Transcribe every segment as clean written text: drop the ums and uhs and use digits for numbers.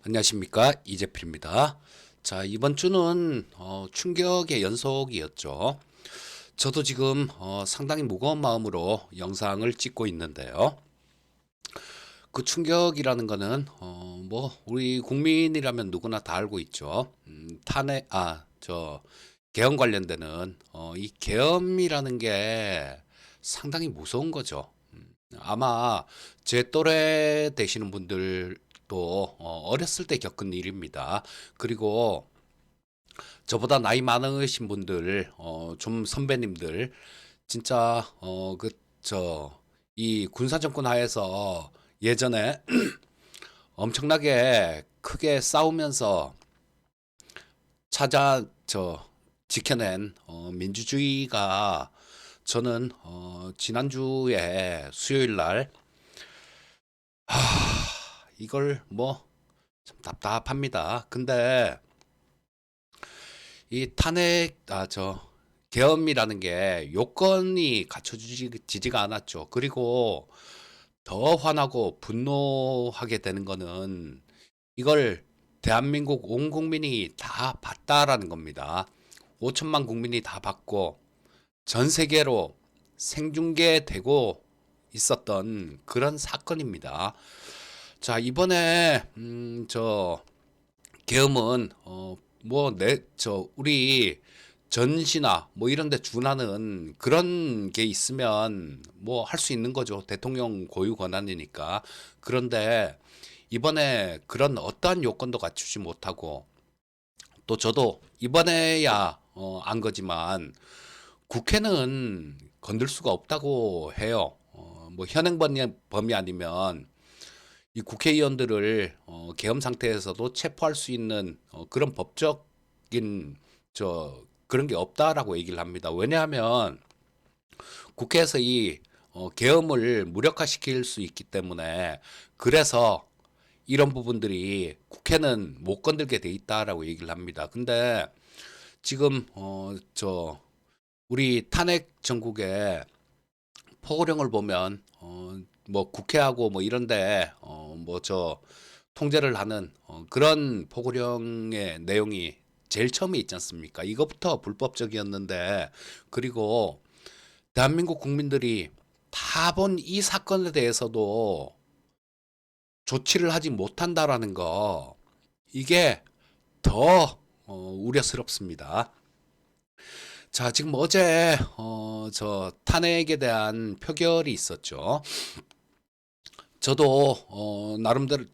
안녕하십니까, 이재필입니다. 자, 이번 주는 충격의 연속이었죠. 저도 지금 상당히 무거운 마음으로 영상을 찍고 있는데요. 그 충격이라는 거는 뭐 우리 국민이라면 누구나 다 알고 있죠. 탄핵 계엄 관련되는 이 계엄이라는 게 상당히 무서운 거죠. 아마 제 또래 되시는 분들도 어렸을 때 겪은 일입니다. 그리고 저보다 나이 많으신 분들, 좀 선배님들, 진짜 이 군사정권 하에서 예전에 엄청나게 크게 싸우면서 찾아 지켜낸 민주주의가 저는 지난주에 수요일 날 이걸 뭐 참 답답합니다. 근데 이 계엄이라는 게 요건이 갖춰지지가 않았죠. 그리고 더 화나고 분노하게 되는 거는 이걸 대한민국 온 국민이 다 봤다라는 겁니다. 5천만 국민이 다 봤고 전 세계로 생중계되고 있었던 그런 사건입니다. 자, 이번에 계엄은 우리 전시나 뭐 이런 데 준하는 그런 게 있으면 뭐 할 수 있는 거죠. 대통령 고유 권한이니까. 그런데 이번에 그런 어떠한 요건도 갖추지 못하고 또 저도 이번에야 안 거지만 국회는 건들 수가 없다고 해요. 뭐 현행범이 아니면 이 국회의원들을 계엄 상태에서도 체포할 수 있는 그런 법적인 그런 게 없다라고 얘기를 합니다. 왜냐하면 국회에서 이 계엄을 무력화시킬 수 있기 때문에 그래서 이런 부분들이 국회는 못 건들게 돼 있다라고 얘기를 합니다. 근데 지금 우리 탄핵 정국에 포고령을 보면 뭐 국회하고 뭐 이런데 통제를 하는 그런 포고령의 내용이 제일 처음에 있지 않습니까? 이것부터 불법적이었는데 그리고 대한민국 국민들이 다 본 이 사건에 대해서도 조치를 하지 못한다라는 거 이게 더 우려스럽습니다. 자, 지금 어제 탄핵에 대한 표결이 있었죠. 저도 나름대로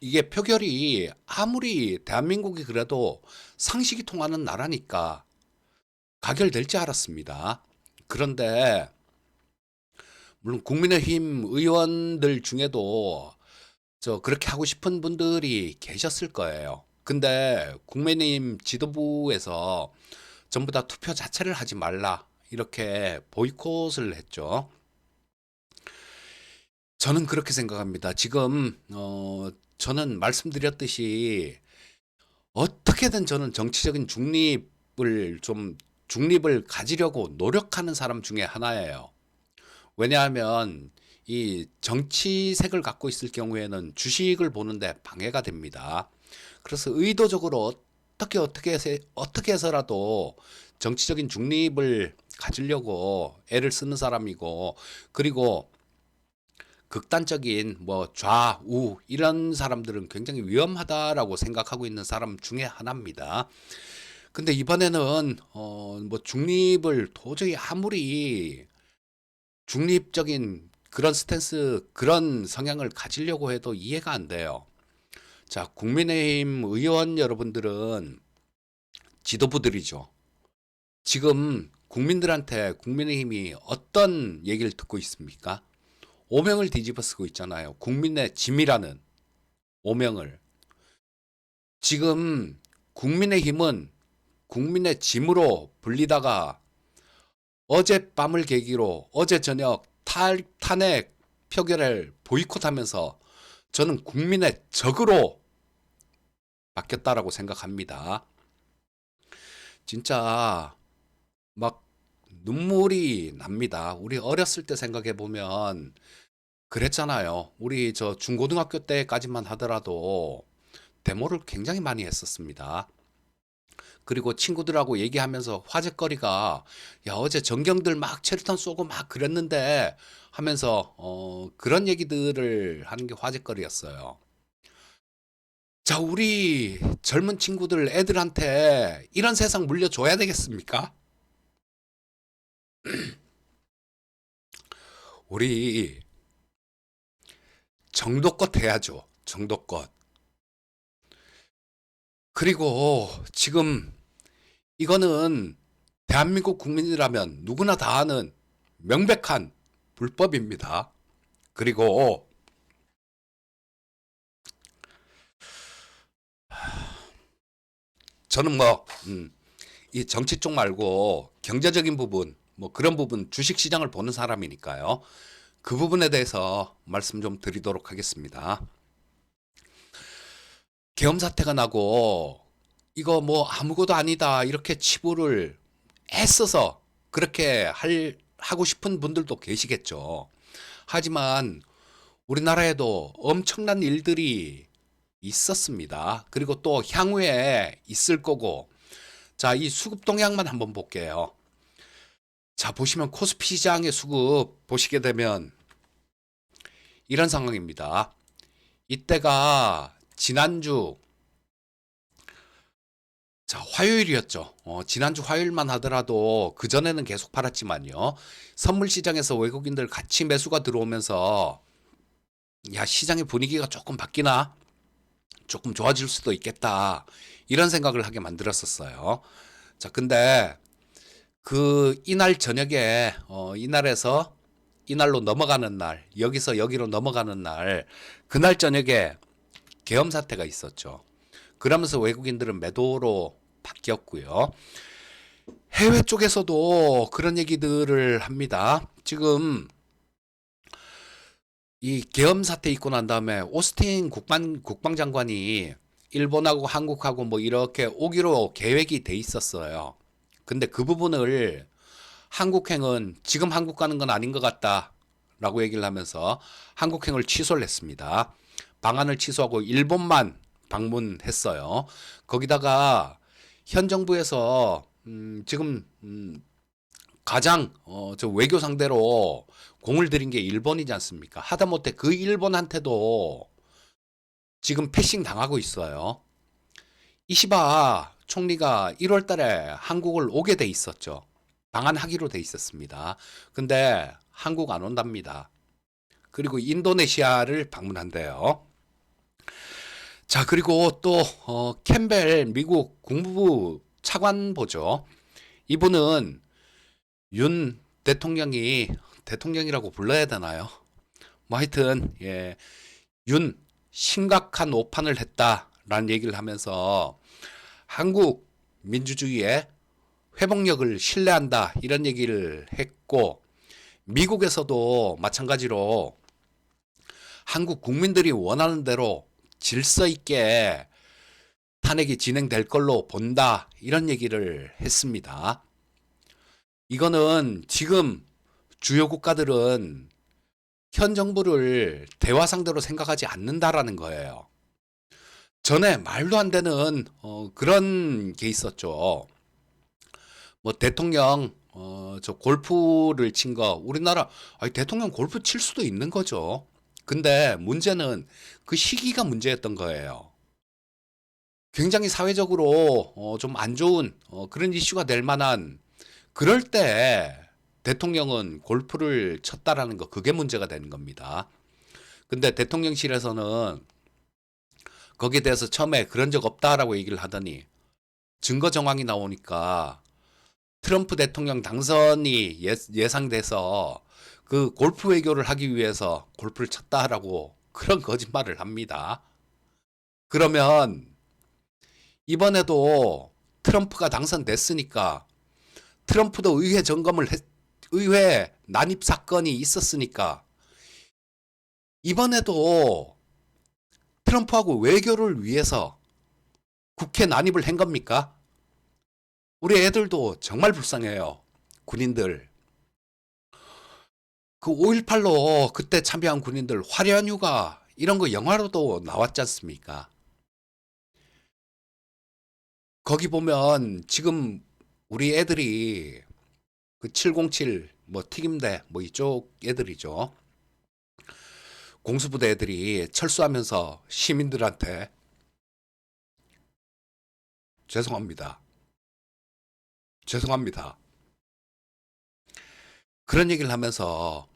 이게 표결이 아무리 대한민국이 그래도 상식이 통하는 나라니까 가결될지 알았습니다. 그런데 물론 국민의힘 의원들 중에도 그렇게 하고 싶은 분들이 계셨을 거예요. 근데 국민의힘 지도부에서 전부 다 투표 자체를 하지 말라 이렇게 보이콧을 했죠. 저는 그렇게 생각합니다. 지금 저는 말씀드렸듯이 어떻게든 저는 정치적인 중립을 가지려고 노력하는 사람 중에 하나예요. 왜냐하면 이 정치색을 갖고 있을 경우에는 주식을 보는데 방해가 됩니다. 그래서 의도적으로 어떻게 해서라도 정치적인 중립을 가지려고 애를 쓰는 사람이고 그리고 극단적인 뭐 좌우 이런 사람들은 굉장히 위험하다라고 생각하고 있는 사람 중에 하나입니다. 근데 이번에는 뭐 중립을 도저히 아무리 중립적인 그런 스탠스 그런 성향을 가지려고 해도 이해가 안 돼요. 자, 국민의힘 의원 여러분들은 지도부들이죠. 지금 국민들한테 국민의힘이 어떤 얘기를 듣고 있습니까? 오명을 뒤집어 쓰고 있잖아요. 국민의 짐이라는 오명을. 지금 국민의힘은 국민의 짐으로 불리다가 어젯밤을 계기로 어제 저녁 탄핵 표결을 보이콧하면서 저는 국민의 적으로 바뀌었다라고 생각합니다. 진짜 막 눈물이 납니다. 우리 어렸을 때 생각해 보면 그랬잖아요. 우리 저 중고등학교 때까지만 하더라도 데모를 굉장히 많이 했었습니다. 그리고 친구들하고 얘기하면서 화제거리가 야 어제 전경들 막 체류탄 쏘고 막 그랬는데 하면서 그런 얘기들을 하는 게 화제거리였어요. 자, 우리 젊은 친구들 애들한테 이런 세상 물려줘야 되겠습니까? 우리 정도껏 해야죠. 정도껏. 그리고 지금 이거는 대한민국 국민이라면 누구나 다 아는 명백한 불법입니다. 그리고 저는 뭐, 이 정치 쪽 말고 경제적인 부분, 뭐 그런 부분, 주식 시장을 보는 사람이니까요. 그 부분에 대해서 말씀 좀 드리도록 하겠습니다. 계엄 사태가 나고 이거 뭐 아무것도 아니다 이렇게 치부를 애써서 그렇게 하고 싶은 분들도 계시겠죠. 하지만 우리나라에도 엄청난 일들이 있었습니다. 그리고 또 향후에 있을 거고. 자, 이 수급 동향만 한번 볼게요. 자, 보시면 코스피 시장의 수급 보시게 되면 이런 상황입니다. 이때가 지난주 자, 화요일이었죠. 지난주 화요일만 하더라도 그전에는 계속 팔았지만요. 선물 시장에서 외국인들 같이 매수가 들어오면서 야, 시장의 분위기가 조금 바뀌나? 조금 좋아질 수도 있겠다. 이런 생각을 하게 만들었었어요. 자, 근데 그 이날 저녁에 이날에서 이날로 넘어가는 날, 여기서 여기로 넘어가는 날, 그날 저녁에 계엄 사태가 있었죠. 그러면서 외국인들은 매도로 바뀌었고요. 해외 쪽에서도 그런 얘기들을 합니다. 지금 이 계엄 사태 있고 난 다음에 오스틴 국방장관이 일본하고 한국하고 뭐 이렇게 오기로 계획이 돼 있었어요. 근데 그 부분을 한국행은 지금 한국 가는 건 아닌 것 같다라고 얘기를 하면서 한국행을 취소를 했습니다. 방안을 취소하고 일본만 방문했어요. 거기다가 현 정부에서 지금 가장 저 외교 상대로 공을 들인 게 일본이지 않습니까? 하다못해 그 일본한테도 지금 패싱 당하고 있어요. 이시바 총리가 1월 달에 한국을 오게 돼 있었죠. 방한하기로 돼 있었습니다. 근데 한국 안 온답니다. 그리고 인도네시아를 방문한대요. 자, 그리고 또 캠벨 미국 국무부 차관 보죠. 이분은 윤 대통령이 대통령이라고 불러야 되나요? 뭐 하여튼 예, 윤 심각한 오판을 했다라는 얘기를 하면서 한국 민주주의의 회복력을 신뢰한다 이런 얘기를 했고 미국에서도 마찬가지로 한국 국민들이 원하는 대로 질서 있게 탄핵이 진행될 걸로 본다 이런 얘기를 했습니다. 이거는 지금 주요 국가들은 현 정부를 대화 상대로 생각하지 않는다라는 거예요. 전에 말도 안 되는 그런 게 있었죠. 뭐 대통령 저 골프를 친 거 우리나라 아니, 대통령 골프 칠 수도 있는 거죠. 근데 문제는 그 시기가 문제였던 거예요. 굉장히 사회적으로 좀 안 좋은 그런 이슈가 될 만한 그럴 때 대통령은 골프를 쳤다라는 거 그게 문제가 되는 겁니다. 근데 대통령실에서는 거기에 대해서 처음에 그런 적 없다라고 얘기를 하더니 증거 정황이 나오니까 트럼프 대통령 당선이 예상돼서 그 골프 외교를 하기 위해서 골프를 쳤다라고 그런 거짓말을 합니다. 그러면 이번에도 트럼프가 당선됐으니까 트럼프도 의회 난입 사건이 있었으니까 이번에도 트럼프하고 외교를 위해서 국회 난입을 한 겁니까? 우리 애들도 정말 불쌍해요. 군인들. 그 5.18로 그때 참여한 군인들 화려한 휴가 이런 거 영화로도 나왔지 않습니까? 거기 보면 지금 우리 애들이 그 707, 뭐 튀김대, 뭐 이쪽 애들이죠. 공수부대 애들이 철수하면서 시민들한테 죄송합니다. 죄송합니다. 그런 얘기를 하면서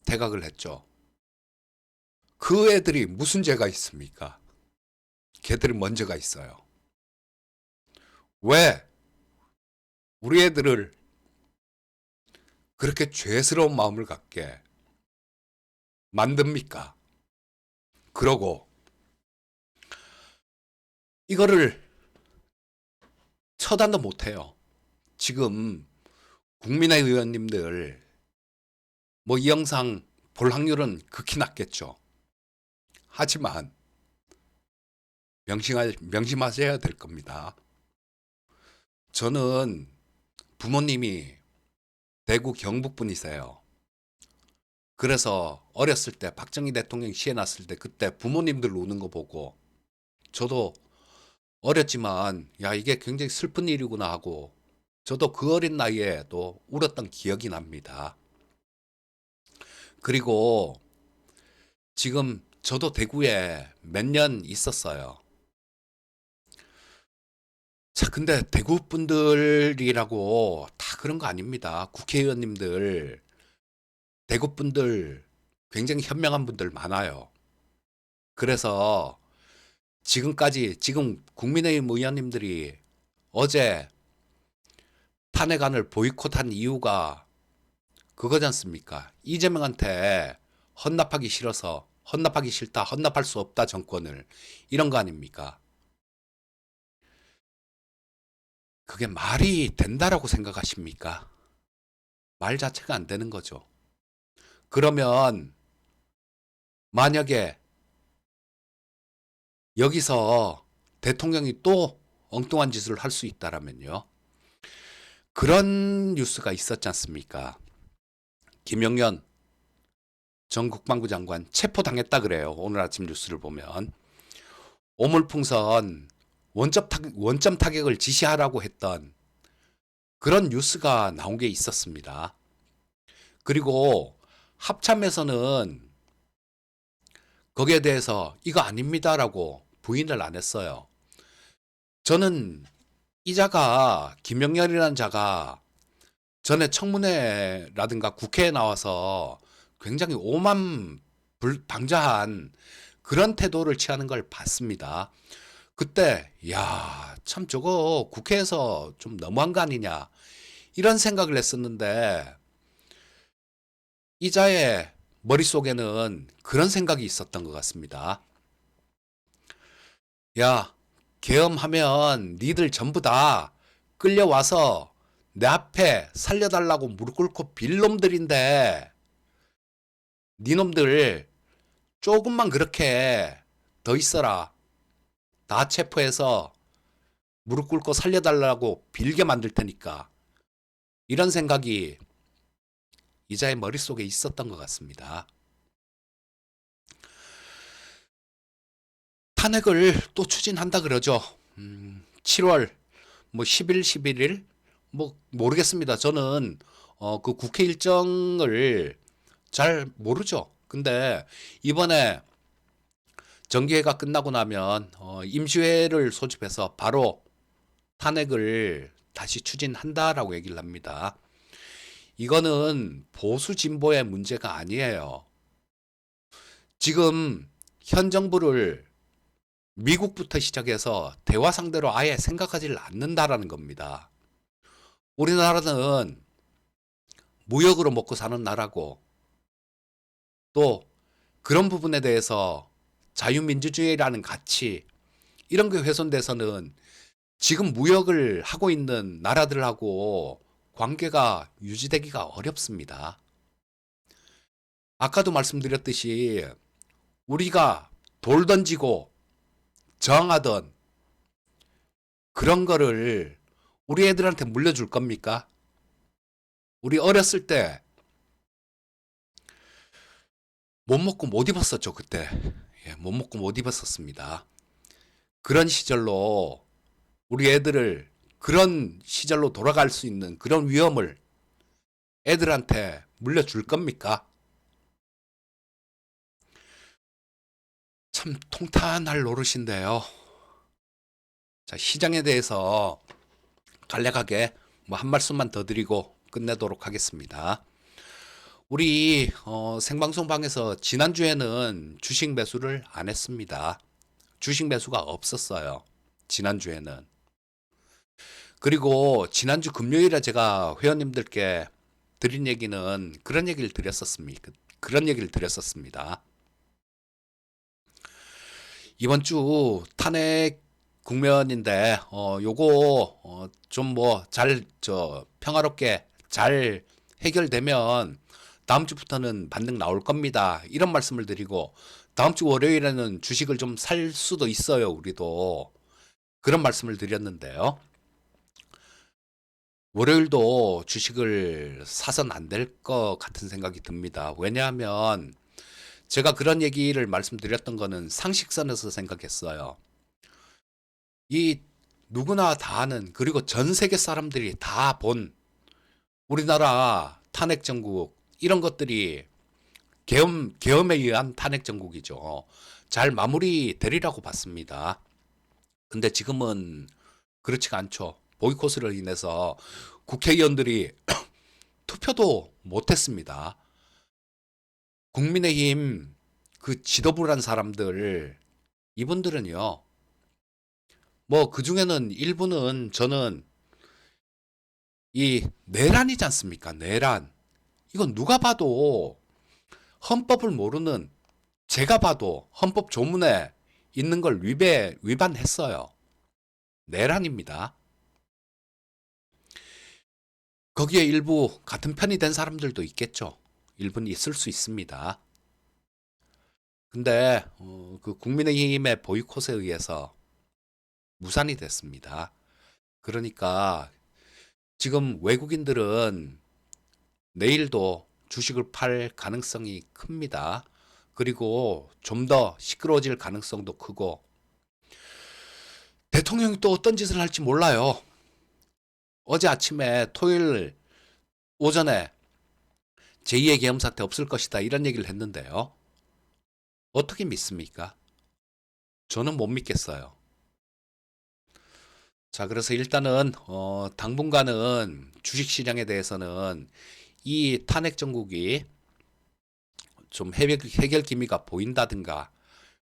대각을 했죠. 그 애들이 무슨 죄가 있습니까? 걔들이 먼저가 있어요. 왜 우리 애들을 그렇게 죄스러운 마음을 갖게 만듭니까? 그러고 이거를 처단도 못해요. 지금 국민의 의원님들 뭐 이 영상 볼 확률은 극히 낮겠죠. 하지만 명심하셔야 될 겁니다. 저는 부모님이 대구 경북 분이세요. 그래서 어렸을 때 박정희 대통령 시해났을 때 그때 부모님들 우는 거 보고 저도 어렸지만 야 이게 굉장히 슬픈 일이구나 하고 저도 그 어린 나이에 또 울었던 기억이 납니다. 그리고 지금 저도 대구에 몇 년 있었어요. 자, 근데 대구 분들이라고 다 그런 거 아닙니다. 국회의원님들, 대구 분들 굉장히 현명한 분들 많아요. 그래서 지금 국민의힘 의원님들이 어제 탄핵안을 보이콧한 이유가 그거지 않습니까? 이재명한테 헌납하기 싫다, 헌납할 수 없다 정권을 이런 거 아닙니까? 그게 말이 된다라고 생각하십니까? 말 자체가 안 되는 거죠. 그러면 만약에 여기서 대통령이 또 엉뚱한 짓을 할 수 있다라면요. 그런 뉴스가 있었지 않습니까? 김영현 전 국방부 장관 체포당했다 그래요. 오늘 아침 뉴스를 보면. 오물풍선 원점 타격을 지시하라고 했던 그런 뉴스가 나온 게 있었습니다. 그리고 합참에서는 거기에 대해서 이거 아닙니다라고 부인을 안 했어요. 저는 이 자가 김영렬이라는 자가 전에 청문회라든가 국회에 나와서 굉장히 오만방자한 그런 태도를 취하는 걸 봤습니다. 그때 야, 참 저거 국회에서 좀 너무한 거 아니냐 이런 생각을 했었는데 이자의 머릿속에는 그런 생각이 있었던 것 같습니다. 야, 계엄하면 니들 전부 다 끌려와서 내 앞에 살려달라고 무릎 꿇고 빌 놈들인데 니놈들 조금만 그렇게 더 있어라. 다 체포해서 무릎 꿇고 살려달라고 빌게 만들 테니까. 이런 생각이 이자의 머릿속에 있었던 것 같습니다. 탄핵을 또 추진한다 그러죠. 7월 뭐 10일, 11일 뭐 모르겠습니다. 저는 그 국회 일정을 잘 모르죠. 근데 이번에 정기회가 끝나고 나면 임시회를 소집해서 바로 탄핵을 다시 추진한다라고 얘기를 합니다. 이거는 보수 진보의 문제가 아니에요. 지금 현 정부를 미국부터 시작해서 대화 상대로 아예 생각하지를 않는다라는 겁니다. 우리나라는 무역으로 먹고 사는 나라고 또 그런 부분에 대해서 자유민주주의라는 가치 이런 게 훼손돼서는 지금 무역을 하고 있는 나라들하고 관계가 유지되기가 어렵습니다. 아까도 말씀드렸듯이 우리가 돌 던지고 저항하던 그런 거를 우리 애들한테 물려줄 겁니까? 우리 어렸을 때 못 먹고 못 입었었죠, 그때. 예, 못 먹고 못 입었었습니다. 그런 시절로 우리 애들을 그런 시절로 돌아갈 수 있는 그런 위험을 애들한테 물려줄 겁니까? 참 통탄할 노릇인데요. 자, 시장에 대해서 간략하게 뭐 한 말씀만 더 드리고 끝내도록 하겠습니다. 우리 생방송방에서 지난주에는 주식 매수를 안 했습니다. 주식 매수가 없었어요. 지난주에는. 그리고 지난주 금요일에 제가 회원님들께 드린 얘기는 그런 얘기를 드렸었습니다. 그런 얘기를 드렸었습니다. 이번 주 탄핵 국면인데 요거 좀 뭐 잘 평화롭게 잘 해결되면 다음 주부터는 반등 나올 겁니다. 이런 말씀을 드리고 다음 주 월요일에는 주식을 좀 살 수도 있어요. 우리도 그런 말씀을 드렸는데요. 월요일도 주식을 사선 안 될 것 같은 생각이 듭니다. 왜냐하면 제가 그런 얘기를 말씀드렸던 거는 상식선에서 생각했어요. 이 누구나 다 아는 그리고 전 세계 사람들이 다 본 우리나라 탄핵 정국 이런 것들이 계엄에 의한 탄핵 정국이죠. 잘 마무리되리라고 봤습니다. 근데 지금은 그렇지가 않죠. 보이콧으로 인해서 국회의원들이 투표도 못했습니다. 국민의힘 그 지도부란 사람들 이분들은요. 뭐 그중에는 일부는 저는 이 내란이지 않습니까? 내란. 이건 누가 봐도 헌법을 모르는 제가 봐도 헌법 조문에 있는 걸 위반했어요. 내란입니다. 거기에 일부 같은 편이 된 사람들도 있겠죠. 일부는 있을 수 있습니다. 근데 그 국민의힘의 보이콧에 의해서 무산이 됐습니다. 그러니까 지금 외국인들은 내일도 주식을 팔 가능성이 큽니다. 그리고 좀 더 시끄러워질 가능성도 크고 대통령이 또 어떤 짓을 할지 몰라요. 어제 아침에 토요일 오전에 제2의 계엄 사태 없을 것이다 이런 얘기를 했는데요. 어떻게 믿습니까? 저는 못 믿겠어요. 자, 그래서 일단은 당분간은 주식 시장에 대해서는 이 탄핵 정국이 좀 해결 기미가 보인다든가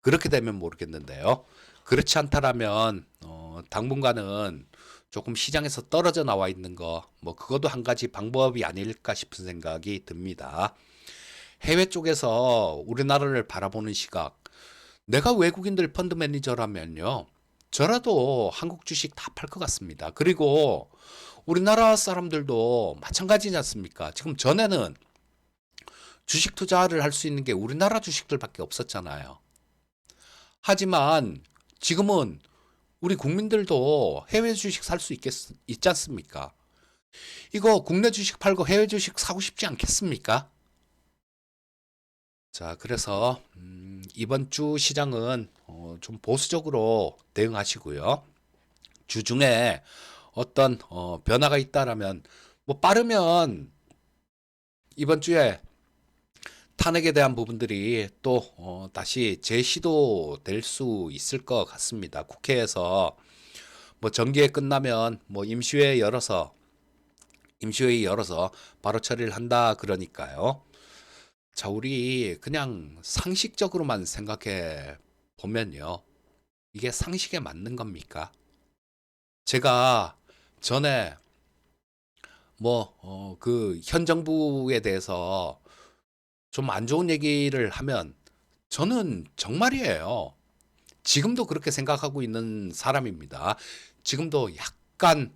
그렇게 되면 모르겠는데요. 그렇지 않다라면 당분간은 조금 시장에서 떨어져 나와 있는 거, 뭐 그것도 한 가지 방법이 아닐까 싶은 생각이 듭니다. 해외 쪽에서 우리나라를 바라보는 시각, 내가 외국인들 펀드 매니저라면요. 저라도 한국 주식 다 팔 것 같습니다. 그리고 우리나라 사람들도 마찬가지지 않습니까? 지금 전에는 주식 투자를 할 수 있는 게 우리나라 주식들밖에 없었잖아요. 하지만 지금은 우리 국민들도 해외 주식 살 수 있지 않습니까? 이거 국내 주식 팔고 해외 주식 사고 싶지 않겠습니까? 자, 그래서 이번 주 시장은 좀 보수적으로 대응하시고요. 주중에 어떤 변화가 있다라면 뭐 빠르면 이번 주에 탄핵에 대한 부분들이 또 다시 재시도될 수 있을 것 같습니다. 국회에서 뭐 정기회 끝나면 뭐 임시회의 열어서 바로 처리를 한다 그러니까요. 자, 우리 그냥 상식적으로만 생각해 보면요. 이게 상식에 맞는 겁니까? 제가 전에 뭐 그 현 정부에 대해서 좀 안 좋은 얘기를 하면 저는 정말이에요. 지금도 그렇게 생각하고 있는 사람입니다. 지금도 약간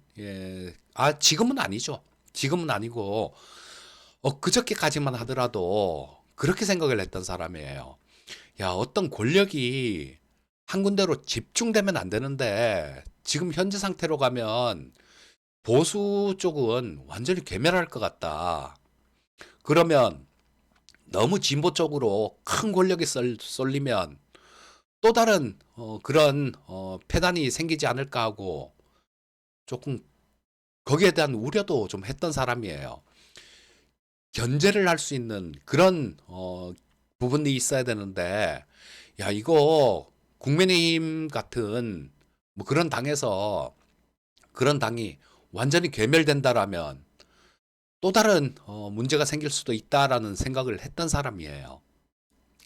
지금은 아니죠. 지금은 아니고 그저께까지만 하더라도 그렇게 생각을 했던 사람이에요. 야, 어떤 권력이 한 군데로 집중되면 안 되는데 지금 현재 상태로 가면 보수 쪽은 완전히 괴멸할 것 같다. 그러면 너무 진보 쪽으로 큰 권력이 쏠리면 또 다른 그런 폐단이 생기지 않을까 하고 조금 거기에 대한 우려도 좀 했던 사람이에요. 견제를 할 수 있는 그런 부분이 있어야 되는데, 야, 이거 국민의힘 같은 뭐 그런 당에서 그런 당이 완전히 괴멸된다라면 또 다른 문제가 생길 수도 있다라는 생각을 했던 사람이에요.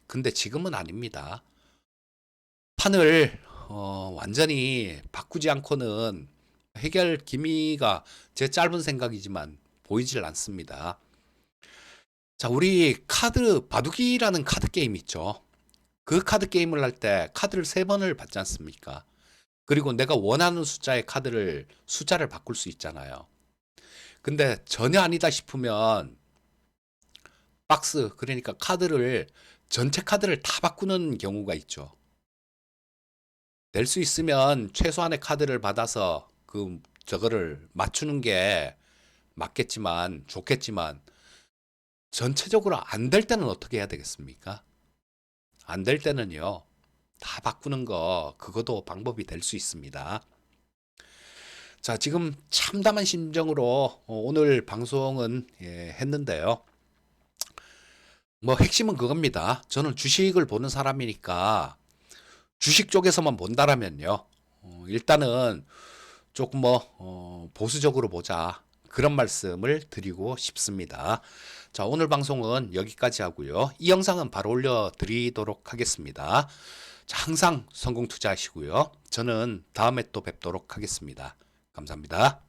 근데 지금은 아닙니다. 판을 완전히 바꾸지 않고는 해결 기미가 제 짧은 생각이지만 보이질 않습니다. 자, 우리 카드 바둑이라는 카드 게임 있죠. 그 카드 게임을 할 때 카드를 세 번을 받지 않습니까? 그리고 내가 원하는 숫자를 바꿀 수 있잖아요. 근데 전혀 아니다 싶으면 그러니까 전체 카드를 다 바꾸는 경우가 있죠. 낼 수 있으면 최소한의 카드를 받아서 저거를 맞추는 게 맞겠지만, 좋겠지만, 전체적으로 안 될 때는 어떻게 해야 되겠습니까? 안 될 때는요, 다 바꾸는 그것도 방법이 될 수 있습니다. 자, 지금 참담한 심정으로 오늘 방송은 했는데요. 뭐 핵심은 그겁니다. 저는 주식을 보는 사람이니까 주식 쪽에서만 본다라면요. 일단은 조금 보수적으로 보자. 그런 말씀을 드리고 싶습니다. 자, 오늘 방송은 여기까지 하고요. 이 영상은 바로 올려드리도록 하겠습니다. 자, 항상 성공 투자하시고요. 저는 다음에 또 뵙도록 하겠습니다. 감사합니다.